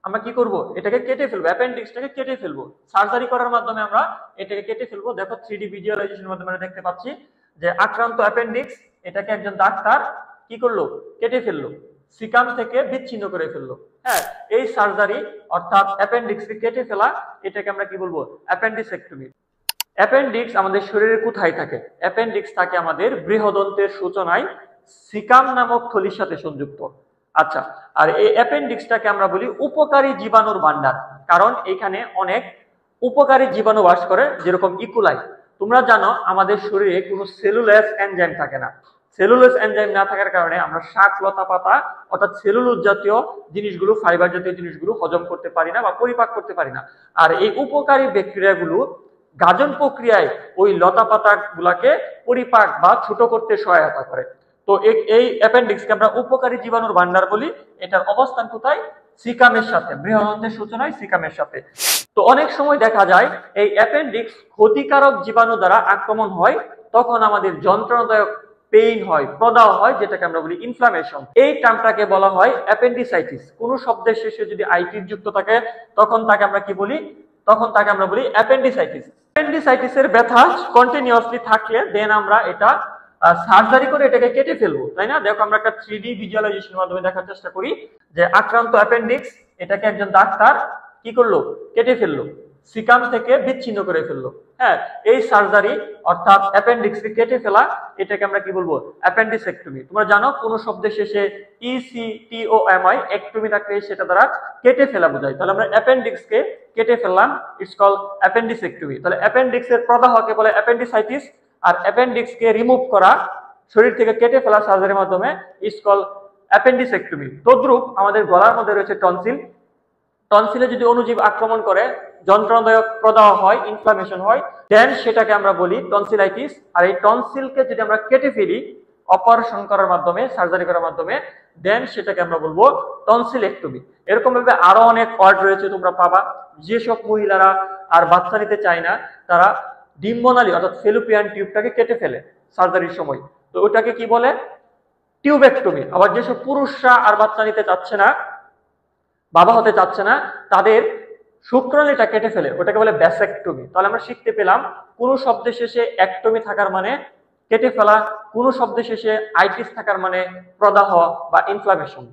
আমরা কি করব, এটাকে কেটে ফেলবো, অ্যাপেন্ডিক্সটাকে কেটে ফেলবো সার্জারি করার মাধ্যমে। আমরা এটাকে কেটে ফেলবো। দেখো 3D ভিজুয়ালাইজেশনের মাধ্যমে আমরা দেখতে পাচ্ছি যে আক্রান্ত অ্যাপেন্ডিক্স, এটাকে একজন ডাক্তার কি করলো, কেটে ফেললো, সিকাম থেকে বিচ্ছিন্ন করে ফেললো। হ্যাঁ, এই সার্জারি অর্থাৎ অ্যাপেন্ডিক্সকে কেটে ফেলা, এটাকে আমরা কি বলবো, অ্যাপেন্ডিসেক্টমি। অ্যাপেন্ডিক্স আমাদের শরীরে কোথায় থাকে? অ্যাপেন্ডিক্স থাকে আমাদের বৃহদন্তের সূচনায় সিকাম নামক থলির সাথে সংযুক্ত। আচ্ছা, আর এই অ্যাপেন্ডিক্সটাকে আমরা বলি উপকারী জীবাণুর ভান্ডার, কারণ এখানে অনেক উপকারী জীবাণু বাস করে, যেরকম ইকোলাই। তোমরা জানো আমাদের শরীরে কোনো সেলুলোজ এনজাইম থাকে না। সেলুলোজ এনজাইম না থাকার কারণে আমরা শাক লতা পাতা অর্থাৎ সেলুলোজ জাতীয় জিনিসগুলো, ফাইবার জাতীয় জিনিসগুলো হজম করতে পারি না বা পরিপাক করতে পারি না। আর এই উপকারী ব্যাকটেরিয়াগুলো গাজন প্রক্রিয়ায় ওই লতা পাতা গুলাকে পরিপাক বা ছোট করতে সহায়তা করে। তো এই অ্যাপেন্ডিক্সকে আমরা উপকারী জীবাণুর ভান্ডার বলি। এটার অবস্থান কোথায়? সিকামের সাথে, বৃহদন্তের সূচনায় সিকামের সাথে। তো অনেক সময় দেখা যায় এই অ্যাপেন্ডিক্স ক্ষতিকারক জীবাণু দ্বারা আক্রমণ হয়, তখন আমাদের যন্ত্রণাদায়ক পেইন হয়, প্রদাহ হয়, যেটাকে আমরা বলি ইনফ্লামেশন। এই টার্মটাকে বলা হয় অ্যাপেন্ডিসাইটিস। কোন শব্দের শেষে যদি আইটিস যুক্ত থাকে তখন তাকে আমরা কি বলি, তখন তাকে আমরা বলি অ্যাপেন্ডিসাইটিস। অ্যাপেন্ডিসাইটিসের ব্যথা কন্টিনিউয়াসলি থাকলে দেন আমরা এটা সার্জারি করে এটাকে কেটে ফেলবো, তাই না? দেখো আমরা একটা 3D ভিজুয়ালাইজেশনের মাধ্যমে দেখার চেষ্টা করি যে আক্রান্ত অ্যাপেন্ডিক্স, এটাকে একজন ডাক্তার কি করলো, কেটে ফেললো, সিকাম থেকে বিচ্ছিন্ন করে ফেললো। হ্যাঁ, এই সার্জারি অর্থাৎ অ্যাপেন্ডিক্সকে কেটে ফেলা, এটাকে আমরা কি বলবো, অ্যাপেন্ডিসেক্টমি। তোমরা জানো কোন শব্দের শেষে ECTOMI একটমি থাকলে সেটা দ্বারা কেটে ফেলা বোঝায়। তাহলে আমরা অ্যাপেন্ডিক্সকে কেটে ফেললাম, ইটস কল অ্যাপেন্ডিসেক্টমি। তাহলে অ্যাপেন্ডিক্সের প্রদাহকে বলে অ্যাপেন্ডিসাইটিস, আর অ্যাপেন্ডিক্সকে রিমুভ করা, শরীর থেকে কেটে ফেলা সার্জারির মাধ্যমে, ইটস কল অ্যাপেন্ডিসেক্টমি। তদ্রূপ আমাদের গলার মধ্যে রয়েছে টনসিল। টনসিলে যদি অণুজীব আক্রমণ করে, যন্ত্রণাদায়ক প্রদাহ হয়, ইনফ্লামেশন হয়, দেন সেটাকে আমরা বলি টনসিলাইটিস। আর এই টনসিলকে যদি আমরা কেটে ফেলি অপারেশন করার মাধ্যমে, সার্জারি করার মাধ্যমে, দেন সেটাকে আমরা বলবো টনসিলেক্টমি। এরকম ভাবে আরো অনেক ওয়ার্ড রয়েছে তোমরা পাবা। যেসব মহিলারা আর বাচ্চা নিতে চায় না, তারা ডিম্বনালী অর্থাৎ ফেলোপিয়ান টিউবটাকে কেটে ফেলে সার্জারির সময়, তো ওটাকে কি বলে, টিউবেক্টমি। আবার যেসব পুরুষরা আর বাচ্চা নিতে চাচ্ছে না, বাবা হতে চাচ্ছে না, তাদের শুক্রাণুটা কেটে ফেলে, ওটাকে বলে ভ্যাসেক্টমি। তাহলে আমরা শিখতে পেলাম কোন শব্দের শেষে একটমি থাকার মানে কেটে ফেলা, কোন শব্দের শেষে আইটিস থাকার মানে প্রদাহ বা ইনফ্লামেশন।